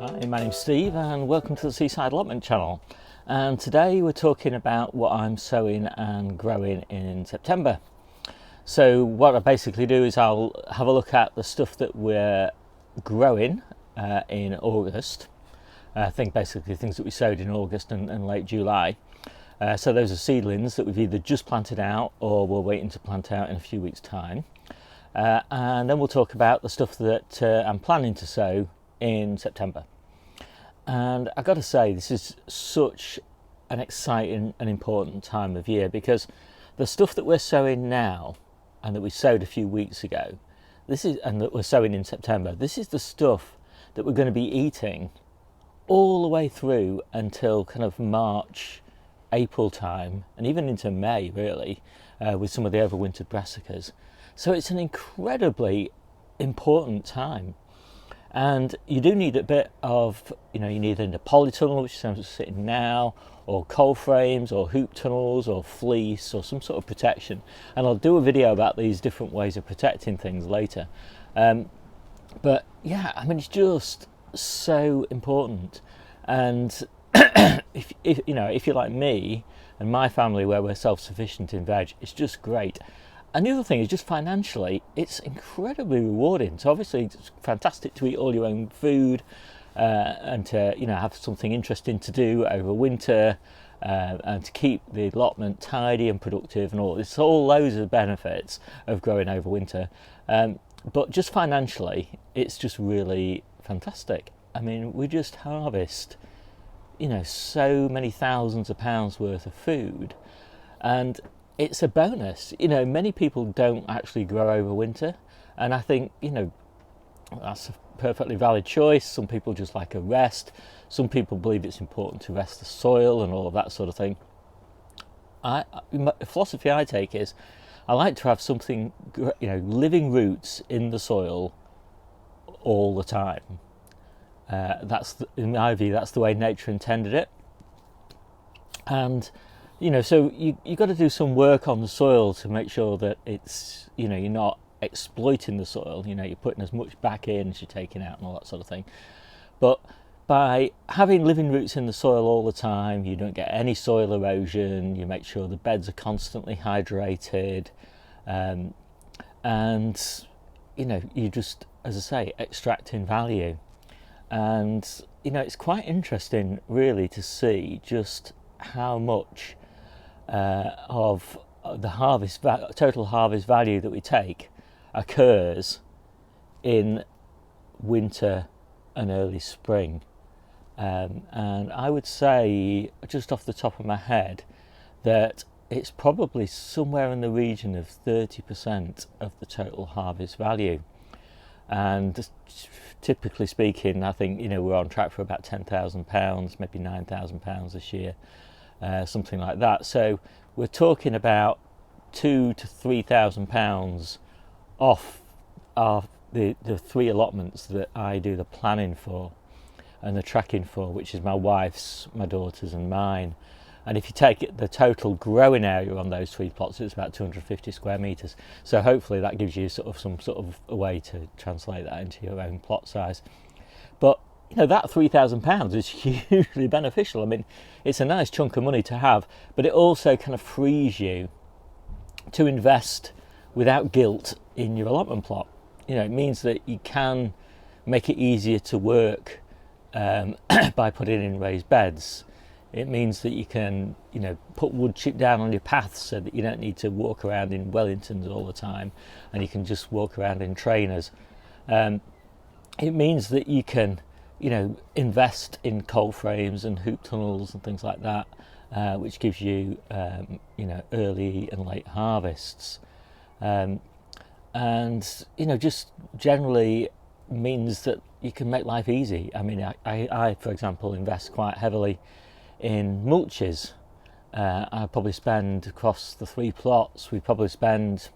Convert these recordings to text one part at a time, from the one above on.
Hi, my name's Steve and welcome to the Seaside Allotment channel. And today we're talking about what I'm sowing and growing in September. So what I basically do is I'll have a look at the stuff that we're growing in August. I think basically things that we sowed in August and late July. So those are seedlings that we've either just planted out or we're waiting to plant out in a few weeks' time. And then we'll talk about the stuff that I'm planning to sow in September. And I've got to say, this is such an exciting and important time of year, because the stuff that we're sowing now and that we sowed a few weeks ago, and that we're sowing in September, this is the stuff that we're going to be eating all the way through until kind of March, April time, and even into May really, with some of the overwintered brassicas. So it's an incredibly important time. And you do need a bit of, you need a polytunnel, which is sitting now, or coal frames, or hoop tunnels, or fleece, or some sort of protection. And I'll do a video about these different ways of protecting things later. But yeah, I mean, it's just so important. And if you're like me and my family, where we're self-sufficient in veg, it's just great. And the other thing is, just financially, it's incredibly rewarding. So obviously it's fantastic to eat all your own food and to have something interesting to do over winter and to keep the allotment tidy and productive and all. It's all loads of benefits of growing over winter. But just financially, it's just really fantastic. I mean, we just harvest, so many thousands of pounds worth of food, and it's a bonus. Many people don't actually grow over winter, and I think that's a perfectly valid choice. Some people just like a rest. Some people believe it's important to rest the soil and all of that sort of thing. The philosophy I take is I like to have something, living roots in the soil all the time. In my view, that's the way nature intended it. And so you've got to do some work on the soil to make sure that it's, you're not exploiting the soil. You're putting as much back in as you're taking out and all that sort of thing. But by having living roots in the soil all the time, you don't get any soil erosion. You make sure the beds are constantly hydrated, and you just, as I say, extracting value. And it's quite interesting really to see just how much of the total harvest value that we take occurs in winter and early spring. And I would say, just off the top of my head, that it's probably somewhere in the region of 30% of the total harvest value. And typically speaking, I think we're on track for about £10,000, maybe £9,000 this year. Something like that. So we're talking about £2,000 to £3,000 off the three allotments that I do the planning for and the tracking for, which is my wife's, my daughter's and mine. And if you take the total growing area on those three plots, it's about 250 square metres. So hopefully that gives you some sort of a way to translate that into your own plot size. But that £3,000 is hugely beneficial. I mean, it's a nice chunk of money to have, but it also kind of frees you to invest without guilt in your allotment plot. It means that you can make it easier to work by putting in raised beds. It means that you can, put wood chip down on your paths so that you don't need to walk around in Wellingtons all the time, and you can just walk around in trainers. It means that you can invest in coal frames and hoop tunnels and things like that, which gives you, early and late harvests. And, just generally means that you can make life easy. I mean, I for example, invest quite heavily in mulches. I probably spend across the three plots, we probably spend,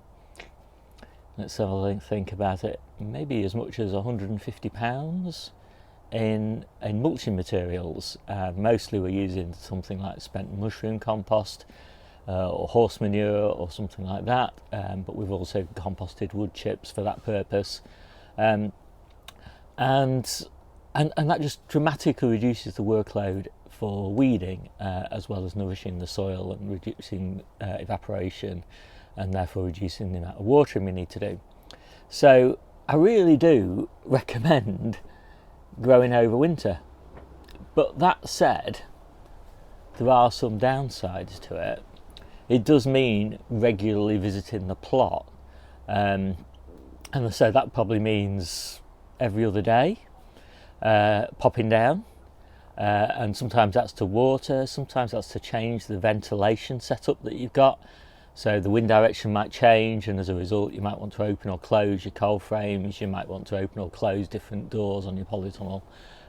let's have a think about it, maybe as much as £150 in mulching materials. Mostly we're using something like spent mushroom compost or horse manure or something like that, but we've also composted wood chips for that purpose. And and that just dramatically reduces the workload for weeding, as well as nourishing the soil and reducing evaporation, and therefore reducing the amount of watering we need to do. So I really do recommend growing over winter. But that said, there are some downsides to it. It does mean regularly visiting the plot, and so that probably means every other day, popping down, and sometimes that's to water, sometimes that's to change the ventilation setup that you've got. So the wind direction might change, and as a result you might want to open or close your cold frames, you might want to open or close different doors on your polytunnel,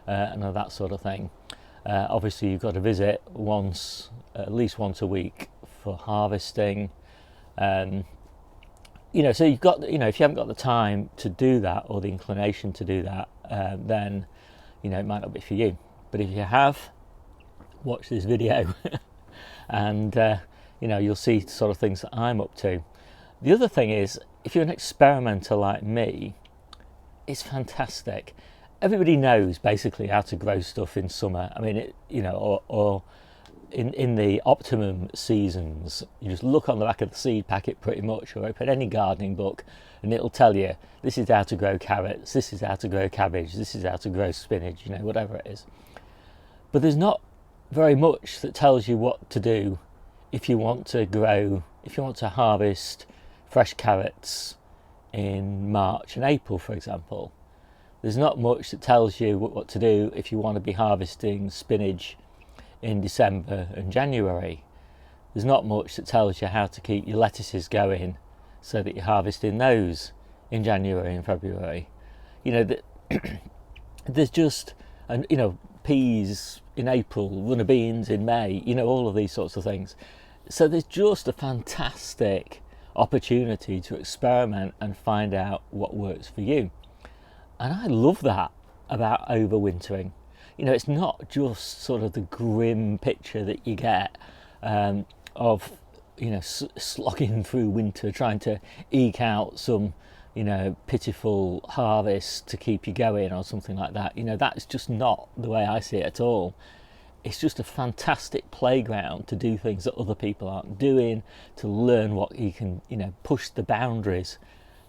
and all that sort of thing. Obviously you've got to visit at least once a week for harvesting. So you've got, if you haven't got the time to do that or the inclination to do that, then it might not be for you. But if you have, watch this video and you'll see sort of things that I'm up to. The other thing is, if you're an experimenter like me, it's fantastic. Everybody knows basically how to grow stuff in summer. I mean, or in the optimum seasons, you just look on the back of the seed packet pretty much, or open any gardening book, and it'll tell you this is how to grow carrots, this is how to grow cabbage, this is how to grow spinach, whatever it is. But there's not very much that tells you what to do if you want to harvest fresh carrots in March and April, for example. There's not much that tells you what to do if you want to be harvesting spinach in December and January. There's not much that tells you how to keep your lettuces going so that you're harvesting those in January and February. There's just, peas in April, runner beans in May, all of these sorts of things. So there's just a fantastic opportunity to experiment and find out what works for you. And I love that about overwintering. It's not just sort of the grim picture that you get of, slogging through winter, trying to eke out some, pitiful harvest to keep you going or something like that. That's just not the way I see it at all. It's just a fantastic playground to do things that other people aren't doing, to learn what you can, push the boundaries.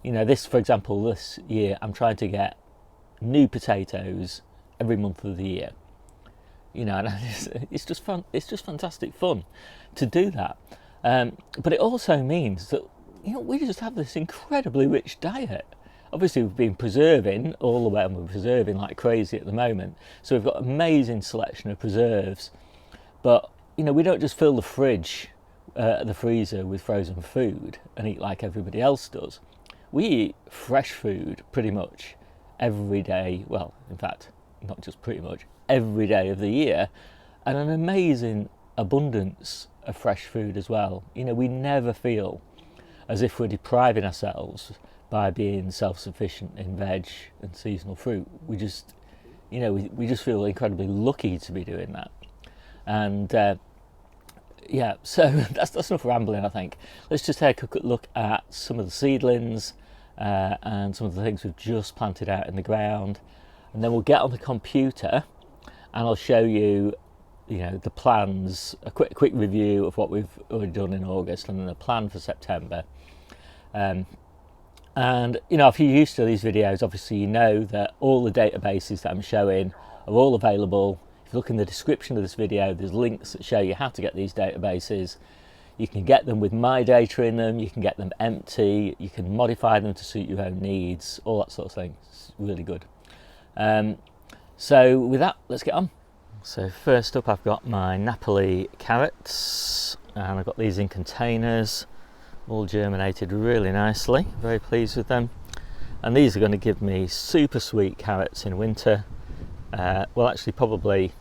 For example, this year I'm trying to get new potatoes every month of the year. And it's just fun. It's just fantastic fun to do that. But it also means that we just have this incredibly rich diet. Obviously, we've been preserving all the way, and we're preserving like crazy at the moment. So we've got an amazing selection of preserves. But we don't just fill the fridge, the freezer with frozen food and eat like everybody else does. We eat fresh food pretty much every day. Well, in fact, not just pretty much, every day of the year, and an amazing abundance of fresh food as well. We never feel as if we're depriving ourselves by being self-sufficient in veg and seasonal fruit. We just, we just feel incredibly lucky to be doing that. And so that's enough rambling, I think. Let's just take a quick look at some of the seedlings and some of the things we've just planted out in the ground, and then we'll get on the computer and I'll show you, the plans, a quick review of what we've already done in August, and then the plan for September. And if you're used to these videos, obviously you know that all the databases that I'm showing are all available. If you look in the description of this video, there's links that show you how to get these databases. You can get them with my data in them, you can get them empty, you can modify them to suit your own needs, all that sort of thing. It's really good. So with that, let's get on. So first up, I've got my Napoli carrots, and I've got these in containers, all germinated really nicely, very pleased with them. And these are going to give me super sweet carrots in winter. Well, actually probably,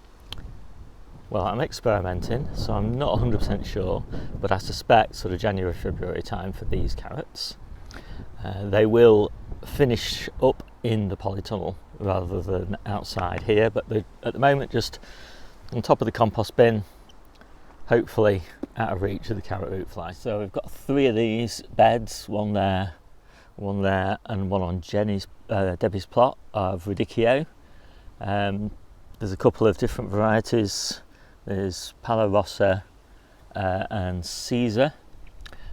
I'm experimenting, so I'm not 100% sure, but I suspect sort of January, February time for these carrots. They will finish up in the polytunnel rather than outside here, but they're at the moment just on top of the compost bin, hopefully out of reach of the carrot root fly. So we've got 3 of these beds, one there, and one on Jennie's, Debbie's plot of radicchio. There's a couple of different varieties. There's Palo Rossa and Caesar,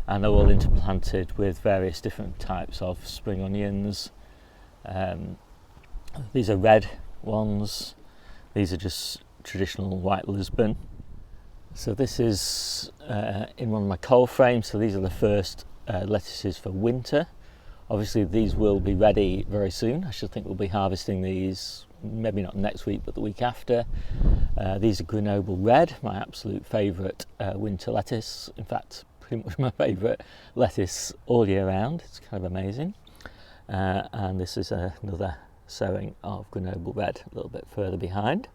and they're all interplanted with various different types of spring onions. These are red ones. These are just traditional white Lisbon. So this is in one of my cold frames. So these are the first lettuces for winter. Obviously these will be ready very soon. I should think we'll be harvesting these maybe not next week but the week after. These are Grenoble Red, my absolute favourite winter lettuce. In fact, pretty much my favourite lettuce all year round. It's kind of amazing. And this is another sowing of Grenoble Red a little bit further behind.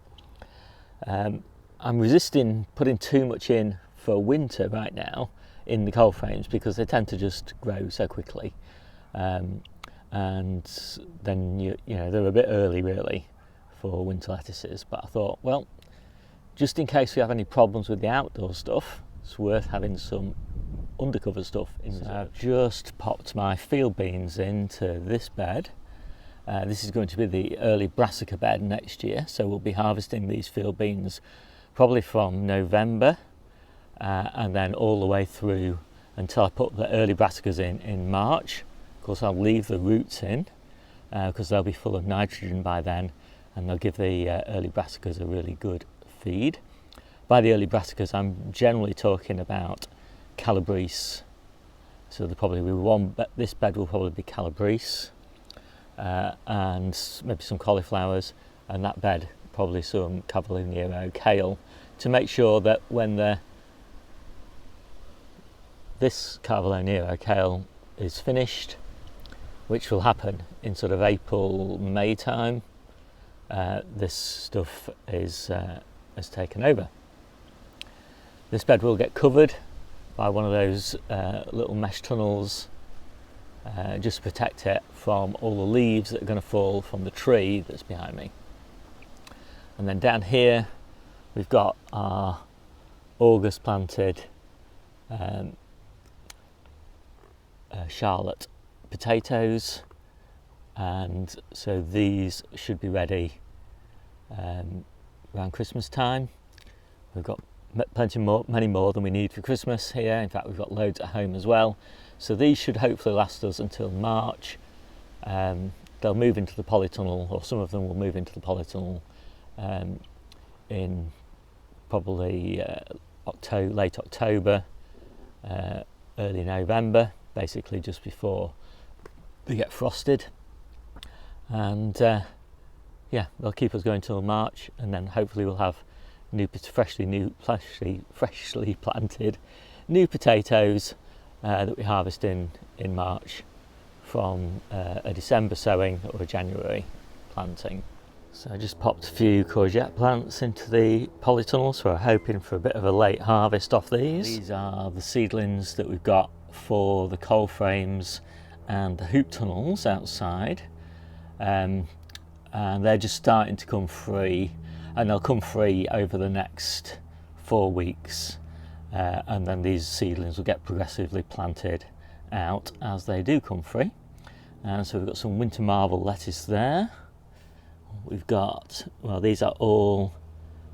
I'm resisting putting too much in for winter right now in the cold frames because they tend to just grow so quickly, and then you know they're a bit early really for winter lettuces. But I thought, well, just in case we have any problems with the outdoor stuff, it's worth having some undercover stuff in. So I've just popped my field beans into this bed. This is going to be the early brassica bed next year, so we'll be harvesting these field beans probably from November and then all the way through until I put the early brassicas in March. Of course, I'll leave the roots in because they'll be full of nitrogen by then, and they'll give the early brassicas a really good feed. By the early brassicas, I'm generally talking about Calabrese. So there'll probably be one, this bed will probably be Calabrese and maybe some cauliflowers, and that bed probably some Cavallonero kale, to make sure that when this Cavallonero kale is finished, which will happen in sort of April, May time, this stuff has taken over. This bed will get covered by one of those little mesh tunnels just to protect it from all the leaves that are going to fall from the tree that's behind me. And then down here we've got our August planted Charlotte potatoes, and so these should be ready around Christmas time. We've got many more than we need for Christmas here. In fact, we've got loads at home as well. So these should hopefully last us until March. They'll move into the polytunnel, or some of them will move into the polytunnel in probably late October, early November, basically just before they get frosted. And yeah, they'll keep us going till March, and then hopefully we'll have freshly planted new potatoes that we harvest in March from a December sowing or a January planting. So I just popped a few courgette plants into the polytunnel, so we're hoping for a bit of a late harvest off these. These are the seedlings that we've got for the coal frames and the hoop tunnels outside, and they're just starting to come free, and they'll come free over the next 4 weeks, and then these seedlings will get progressively planted out as they do come free. And so we've got some winter marvel lettuce there. We've got, well, these are all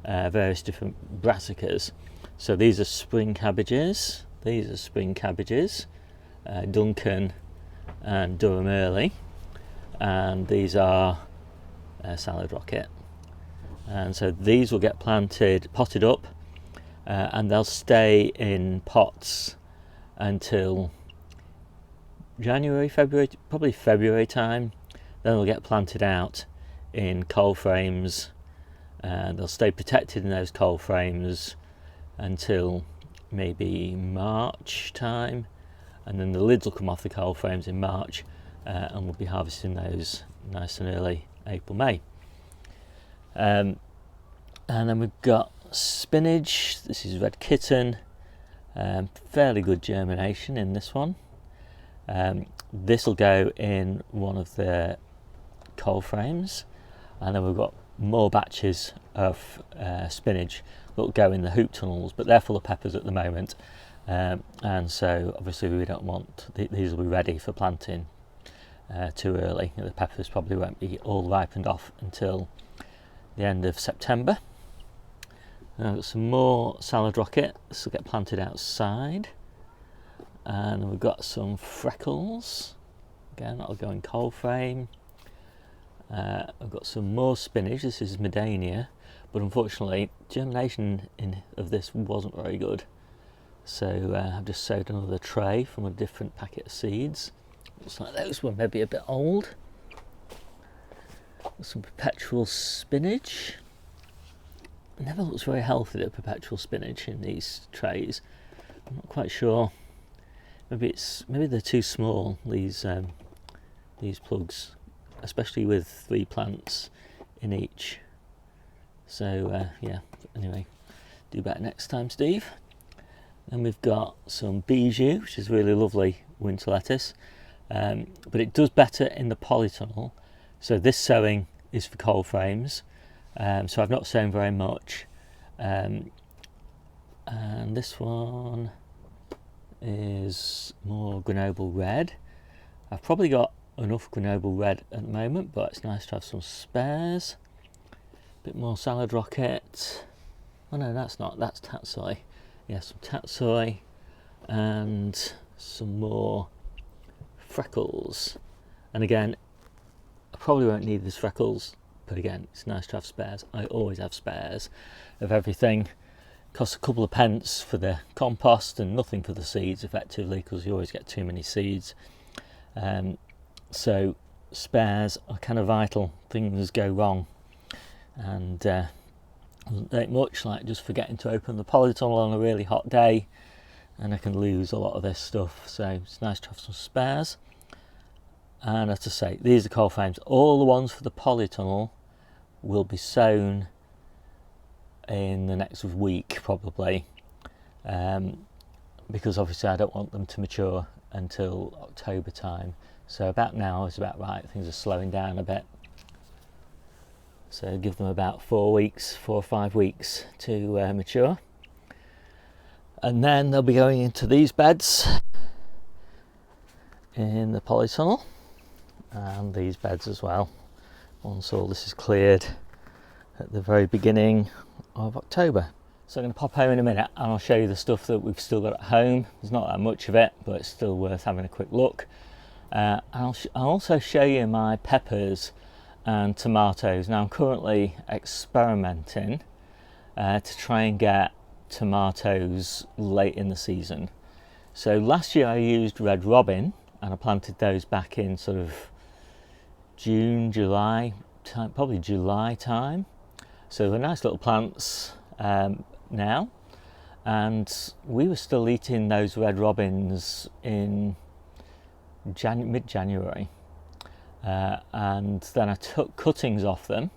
various different brassicas. So these are spring cabbages, Duncan and Durham Early, and these are salad rocket. And so these will get potted up, and they'll stay in pots until January, February, probably February time. Then they'll get planted out in coal frames, and they'll stay protected in those coal frames until maybe March time, and then the lids will come off the coal frames in March, and we'll be harvesting those nice and early April, May. And then we've got spinach. This is red kitten, fairly good germination in this one. This will go in one of the coal frames, and then we've got more batches of spinach that will go in the hoop tunnels, but they're full of peppers at the moment, and so obviously we don't want these will be ready for planting too early. The peppers probably won't be all ripened off until the end of September. And I've got some more salad rocket. This will get planted outside. And we've got some freckles. Again, that'll go in cold frame. I've got some more spinach. This is Medania, but unfortunately germination of this wasn't very good. So I've just sowed another tray from a different packet of seeds. Looks like those were maybe a bit old. Some perpetual spinach. It never looks very healthy, the perpetual spinach in these trays. I'm not quite sure. Maybe they're too small, these plugs, especially with 3 plants in each. So yeah, anyway, do better next time, Steve. Then we've got some bijou, which is really lovely winter lettuce, but it does better in the polytunnel. So this sowing is for cold frames, so I've not sown very much. And this one is more Grenoble red. I've probably got enough Grenoble red at the moment, but it's nice to have some spares. A bit more salad rocket. Oh no, that's not, that's tatsoi. Yeah, some tatsoi and some more freckles. And again, I probably won't need these freckles, but again, it's nice to have spares. I always have spares of everything. Costs a couple of pence for the compost and nothing for the seeds effectively, because you always get too many seeds. So spares are kind of vital. Things go wrong, and doesn't take much, like just forgetting to open the polytunnel on a really hot day, and I can lose a lot of this stuff. So it's nice to have some spares. And as I say, these are cold frames. All the ones for the polytunnel will be sown in the next week probably, because obviously I don't want them to mature until October time. So about now is about right. Things are slowing down a bit, so give them about 4 or 5 weeks to mature, and then they'll be going into these beds in the polytunnel, and these beds as well, once all this is cleared at the very beginning of October. So I'm going to pop home in a minute and I'll show you the stuff that we've still got at home. There's not that much of it, but it's still worth having a quick look. I'll also show you my peppers and tomatoes. Now I'm currently experimenting to try and get tomatoes late in the season. So last year I used Red Robin and I planted those back in sort of June, July time, probably July time. So they're nice little plants now, and we were still eating those Red Robins in mid-January, and then I took cuttings off them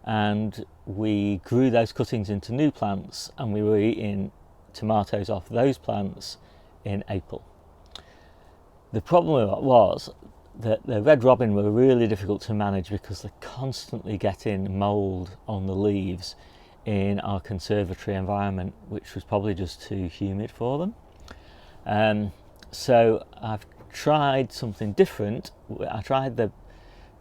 and we grew those cuttings into new plants, and we were eating tomatoes off those plants in April. The problem was that the Red Robin were really difficult to manage because they're constantly getting mould on the leaves in our conservatory environment, which was probably just too humid for them. So I've tried something different. I tried the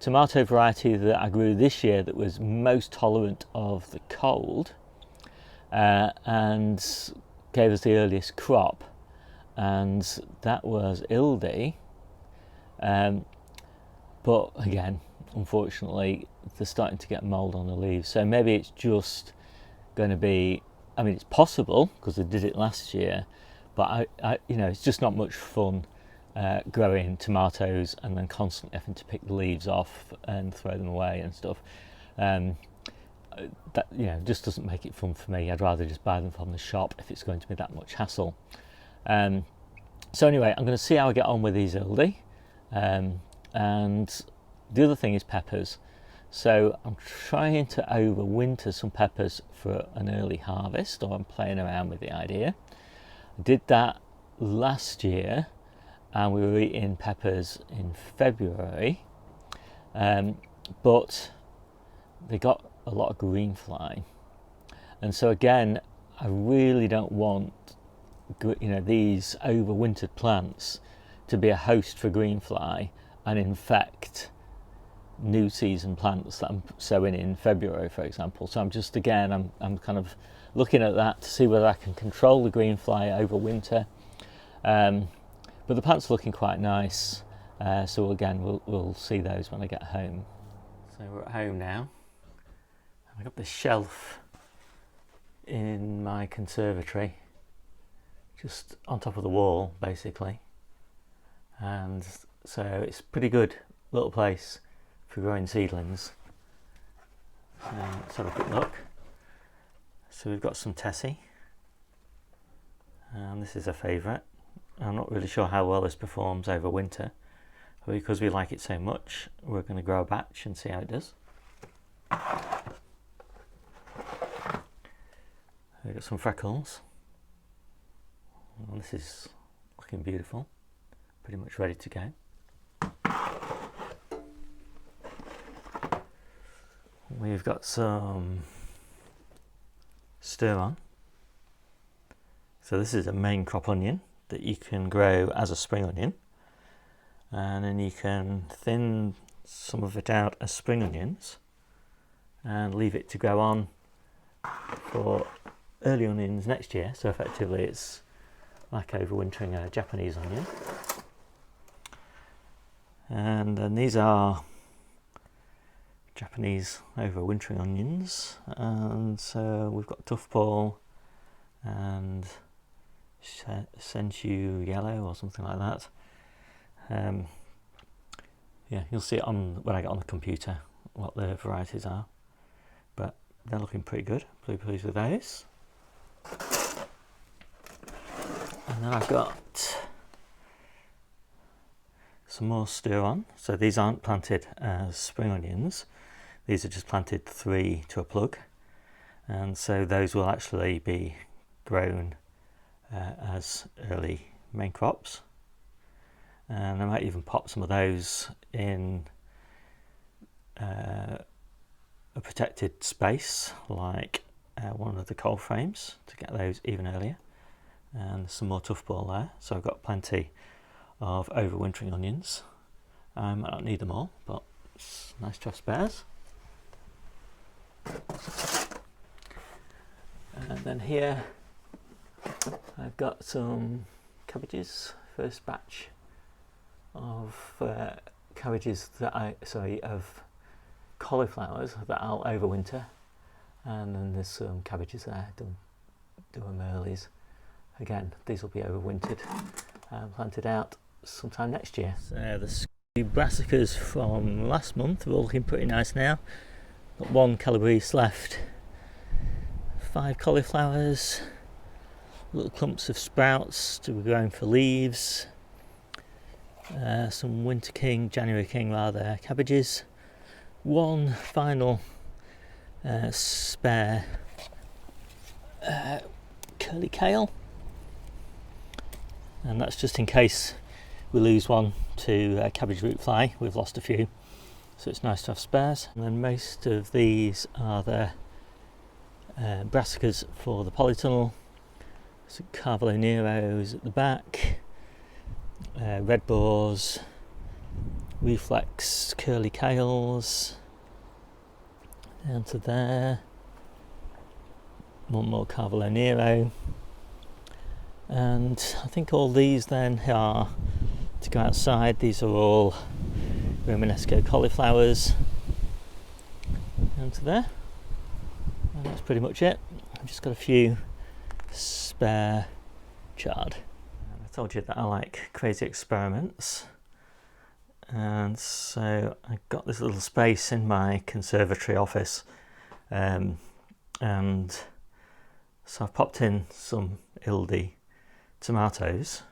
tomato variety that I grew this year that was most tolerant of the cold, and gave us the earliest crop, and that was Ildi. But again, unfortunately, they're starting to get mould on the leaves. So maybe it's just going to be, I mean, it's possible because I did it last year, but I it's just not much fun growing tomatoes and then constantly having to pick the leaves off and throw them away and stuff. That just doesn't make it fun for me. I'd rather just buy them from the shop if it's going to be that much hassle. So anyway, I'm going to see how I get on with these Ildi. And the other thing is peppers. So I'm trying to overwinter some peppers for an early harvest, or I'm playing around with the idea. I did that last year and we were eating peppers in February, but they got a lot of green fly, and so again I really don't want these overwintered plants to be a host for green fly and infect new season plants that I'm sowing in February, for example. So I'm just, again, I'm kind of looking at that to see whether I can control the green fly over winter. But the plants are looking quite nice. So again, we'll see those when I get home. So we're at home now. I've got this shelf in my conservatory, just on top of the wall, basically. And so it's a pretty good little place for growing seedlings. Let's have a quick look. So we've got some Tessie, and this is a favourite. I'm not really sure how well this performs over winter, but because we like it so much, we're going to grow a batch and see how it does. We've got some freckles. And this is looking beautiful, pretty much ready to go. We've got some stir on. So this is a main crop onion that you can grow as a spring onion, and then you can thin some of it out as spring onions and leave it to grow on for early onions next year. So effectively it's like overwintering a Japanese onion. And then these are Japanese overwintering onions, and so we've got tough ball and sensu yellow or something like that. Yeah, you'll see it on when I get on the computer what the varieties are, but they're looking pretty good. Pretty pleased with those. And then I've got some more stir on. So these aren't planted as spring onions, these are just planted 3 to a plug, and so those will actually be grown as early main crops. And I might even pop some of those in a protected space like one of the cold frames to get those even earlier. And some more tough ball there, so I've got plenty of overwintering onions. I might not need them all, but it's nice to have spares. And then here I've got some cabbages, first batch of cabbages that of cauliflowers that I'll overwinter, and then there's some cabbages there, do them earlies. Again, these will be overwintered and planted out sometime next year. So the brassicas from last month are all looking pretty nice now. Got 1 calabrese left, 5 cauliflowers, little clumps of sprouts to be growing for leaves, some winter king, January king rather, cabbages, 1 final spare curly kale, and that's just in case we lose one to cabbage root fly. We've lost a few, so it's nice to have spares. And then most of these are the brassicas for the polytunnel. So Carvalho Neros at the back, red boars, reflex curly kales down to there, 1 more Carvalho Nero, and I think all these then are to go outside. These are all Romanesco cauliflowers down to there, and that's pretty much it. I've just got a few spare chard. And I told you that I like crazy experiments, and so I got this little space in my conservatory office, and so I've popped in some Ildi tomatoes,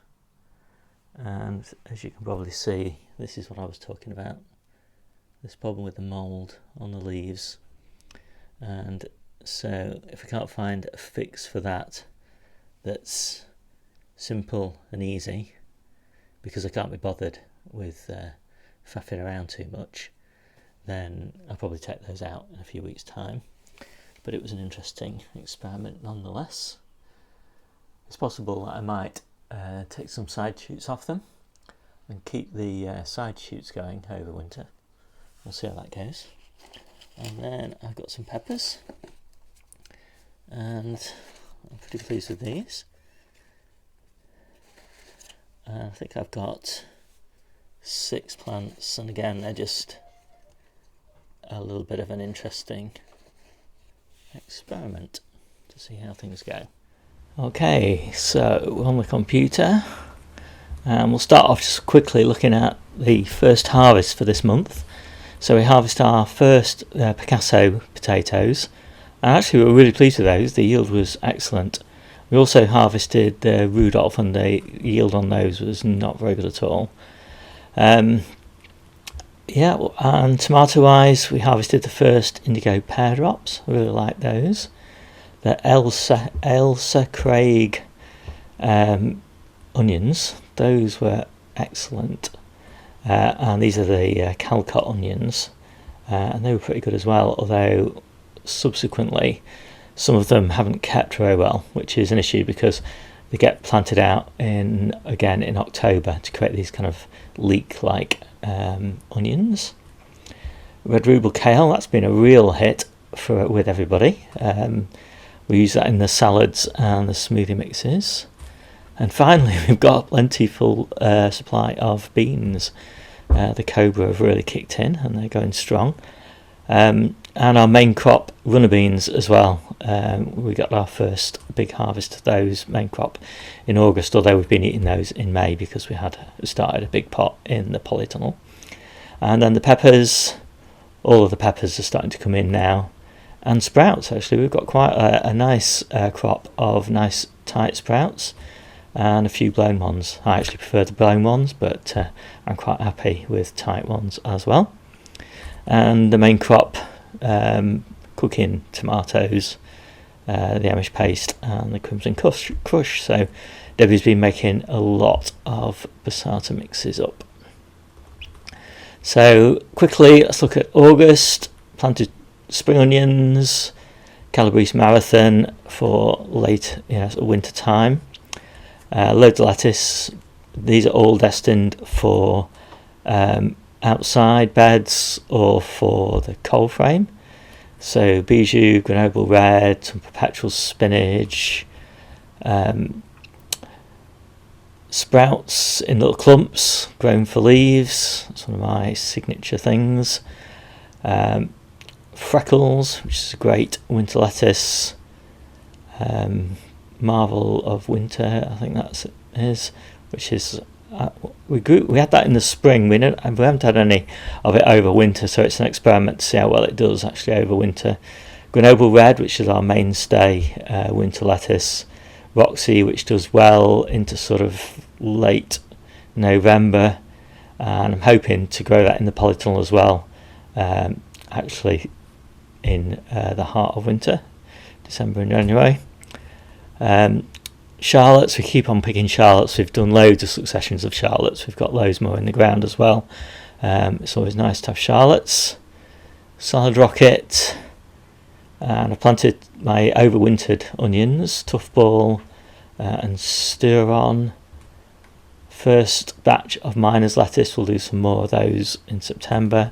and as you can probably see, this is what I was talking about, this problem with the mould on the leaves. And so if I can't find a fix for that that's simple and easy, because I can't be bothered with faffing around too much, then I'll probably take those out in a few weeks' time. But it was an interesting experiment nonetheless. It's possible that I might take some side shoots off them and keep the side shoots going over winter. we'll see how that goes. And then I've got some peppers, and I'm pretty pleased with these. I think I've got 6 plants, and again they're just a little bit of an interesting experiment to see how things go. Okay, so we're on the computer, and we'll start off just quickly looking at the first harvest for this month. So we harvested our first Picasso potatoes, and actually we were really pleased with those. The yield was excellent. We also harvested the Rudolph, and the yield on those was not very good at all. Yeah, and tomato wise, we harvested the first indigo pear drops. I really like those. The Ailsa Craig onions, those were excellent. And these are the Calcott onions, and they were pretty good as well, although subsequently some of them haven't kept very well, which is an issue because they get planted out in October to create these kind of leek-like onions. Red ruble kale, that's been a real hit with everybody. We use that in the salads and the smoothie mixes. And finally, we've got a plentiful supply of beans. The Cobra have really kicked in, and they're going strong. And our main crop, runner beans as well. We got our first big harvest of those main crop in August, although we've been eating those in May because we had started a big pot in the polytunnel. And then the peppers, all of the peppers are starting to come in now. And sprouts, actually, we've got quite a nice crop of nice tight sprouts and a few blown ones. I actually prefer the blown ones, but I'm quite happy with tight ones as well. And the main crop, cooking tomatoes, the Amish paste and the Crimson Crush. So Debbie's been making a lot of passata mixes up. So quickly, let's look at August. Planted spring onions, Calabrese Marathon for late winter time. Loads of lettuce. These are all destined for outside beds or for the cold frame. So Bijou, Grenoble Red, some perpetual spinach, sprouts in little clumps grown for leaves. That's one of my signature things. Freckles, which is a great winter lettuce. Marvel of Winter, I think that is, which is we had that in the spring. We haven't had any of it over winter, so it's an experiment to see how well it does actually over winter. Grenoble Red, which is our mainstay winter lettuce. Roxy, which does well into sort of late November, and I'm hoping to grow that in the polytunnel as well, actually in the heart of winter, December and January. Shallots, we keep on picking shallots. We've done loads of successions of shallots. We've got loads more in the ground as well. It's always nice to have shallots. Salad rocket, and I planted my overwintered onions, Tough Ball and Stir On. First batch of miner's lettuce, we'll do some more of those in September.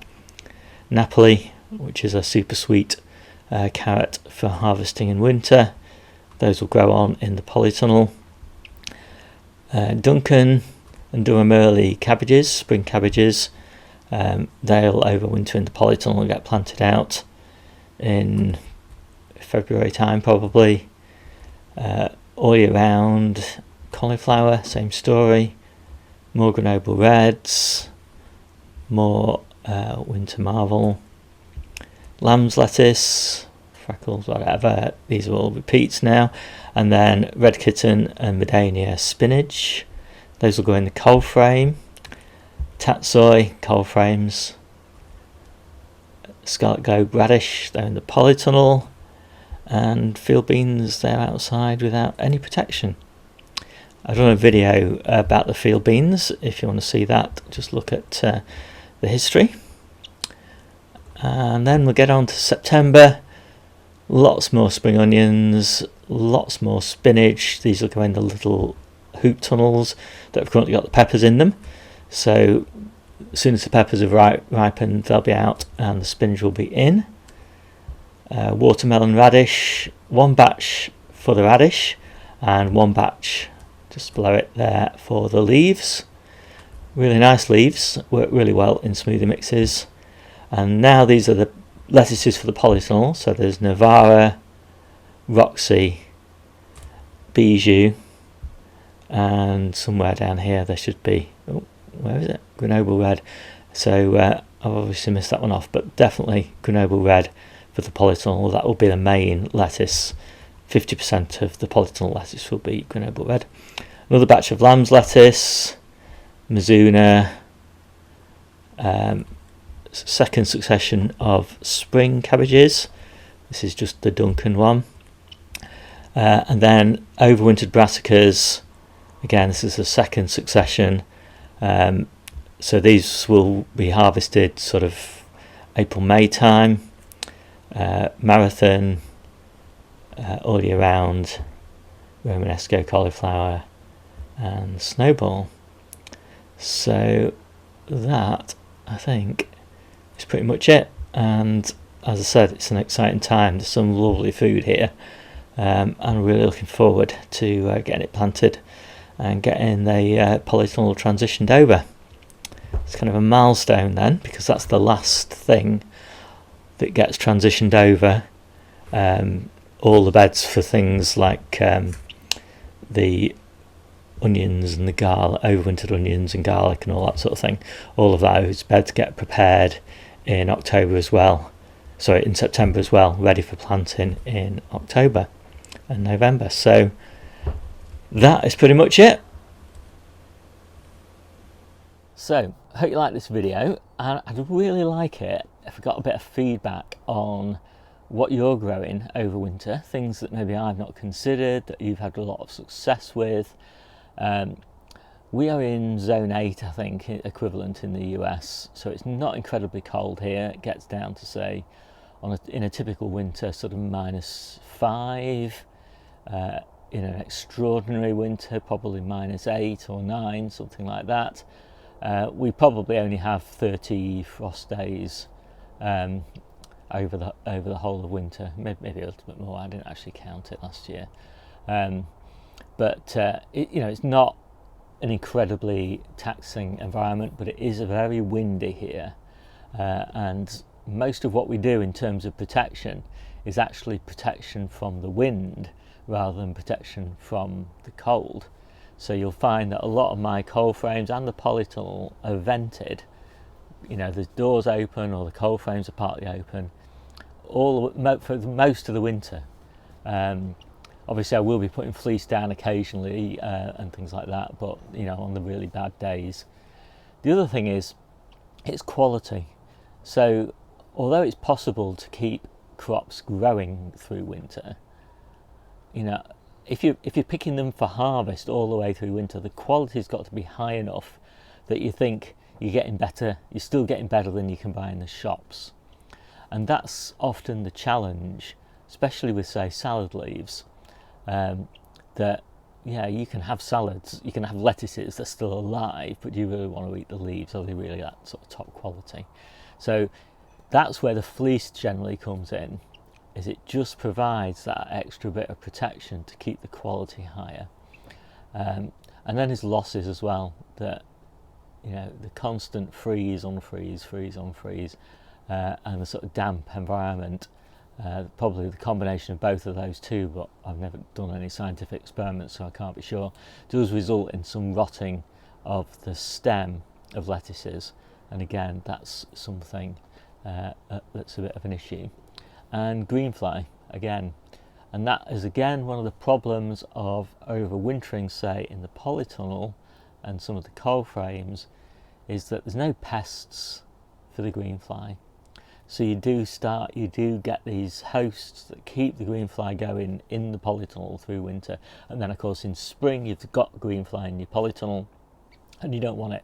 Napoli, which is a super sweet carrot for harvesting in winter. Those will grow on in the polytunnel. Duncan and Durham Early cabbages, spring cabbages, they'll overwinter in the polytunnel and get planted out in February time probably. All year round cauliflower, same story. More Grenoble Reds, more Winter Marvel. Lamb's lettuce, Freckles, whatever, these are all repeats now. And then Red Kitten and Medania spinach, those will go in the cold frame. Tatsoi, cold frames. Scarlet Globe radish, they're in the polytunnel. And field beans, they're outside without any protection. I've done a video about the field beans. If you want to see that, just look at the history. And then we'll get on to September. Lots more spring onions, lots more spinach. These will go in the little hoop tunnels that have currently got the peppers in them. So as soon as the peppers have ripened, they'll be out and the spinach will be in. Watermelon radish, one batch for the radish and one batch just below it there for the leaves. Really nice leaves, work really well in smoothie mixes. And now these are the lettuces for the polytunnel. So there's Navara, Roxy, Bijou, and somewhere down here there should be, oh, where is it? Grenoble Red. So I've obviously missed that one off, but definitely Grenoble Red for the polytunnel. That will be the main lettuce. 50% of the polytunnel lettuce will be Grenoble Red. Another batch of lamb's lettuce, Mizuna, second succession of spring cabbages. This is just the Duncan one. And then overwintered brassicas. Again, this is the second succession. So these will be harvested sort of April-May time. Marathon, all year round, Romanesco cauliflower, and snowball. So that, I think, is pretty much it. And as I said, it's an exciting time. There's some lovely food here. I'm really looking forward to getting it planted and getting the polytunnel transitioned over. It's kind of a milestone then, because that's the last thing that gets transitioned over. All the beds for things like the onions and the garlic, overwintered onions and garlic and all that sort of thing, all of those beds get prepared in October as well. Sorry, in September as well, ready for planting in October and November. So that is pretty much it. So I hope you like this video, and I'd really like it if I got a bit of feedback on what you're growing over winter, things that maybe I've not considered that you've had a lot of success with. We are in zone 8, I think, equivalent in the US, so it's not incredibly cold here. It gets down to, say, in a typical winter, sort of -5. In an extraordinary winter, probably -8 or 9, something like that. We probably only have 30 frost days over the whole of winter, maybe a little bit more. I didn't actually count it last year, but it's not an incredibly taxing environment, but it is very windy here, and most of what we do in terms of protection is actually protection from the wind rather than protection from the cold. So you'll find that a lot of my cold frames and the polytunnel are vented. The doors open or the cold frames are partly open for most of the winter. Obviously I will be putting fleece down occasionally and things like that, but on the really bad days. The other thing is it's quality. So although it's possible to keep crops growing through winter, if you're picking them for harvest all the way through winter, the quality's got to be high enough that you think you're still getting better than you can buy in the shops. And that's often the challenge, especially with, say, salad leaves, that you can have salads, you can have lettuces that's still alive, but you really want to eat the leaves. Are they really that sort of top quality? So that's where the fleece generally comes in. Is it just provides that extra bit of protection to keep the quality higher. And then there's losses as well, that the constant freeze on freeze, and the sort of damp environment, probably the combination of both of those two, but I've never done any scientific experiments, so I can't be sure, does result in some rotting of the stem of lettuces. And again, that's something that's a bit of an issue. And greenfly again, and that is again one of the problems of overwintering, say, in the polytunnel and some of the cold frames, is that there's no pests for the greenfly. So you do get these hosts that keep the greenfly going in the polytunnel through winter, and then of course in spring you've got greenfly in your polytunnel and you don't want it,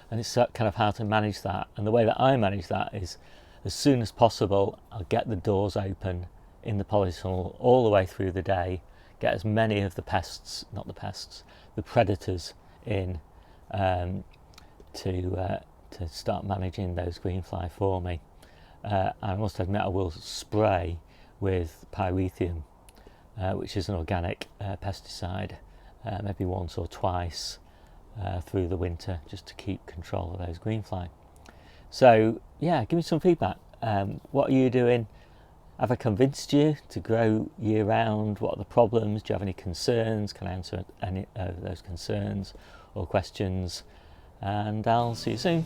and it's kind of how to manage that. And the way that I manage that is, as soon as possible, I'll get the doors open in the polytunnel all the way through the day, get as many of the predators in to to start managing those greenfly for me. I must admit I will spray with pyrethrum, which is an organic pesticide, maybe once or twice through the winter, just to keep control of those greenfly. So yeah, give me some feedback. What are you doing? Have I convinced you to grow year round? What are the problems? Do you have any concerns? Can I answer any of those concerns or questions? And I'll see you soon.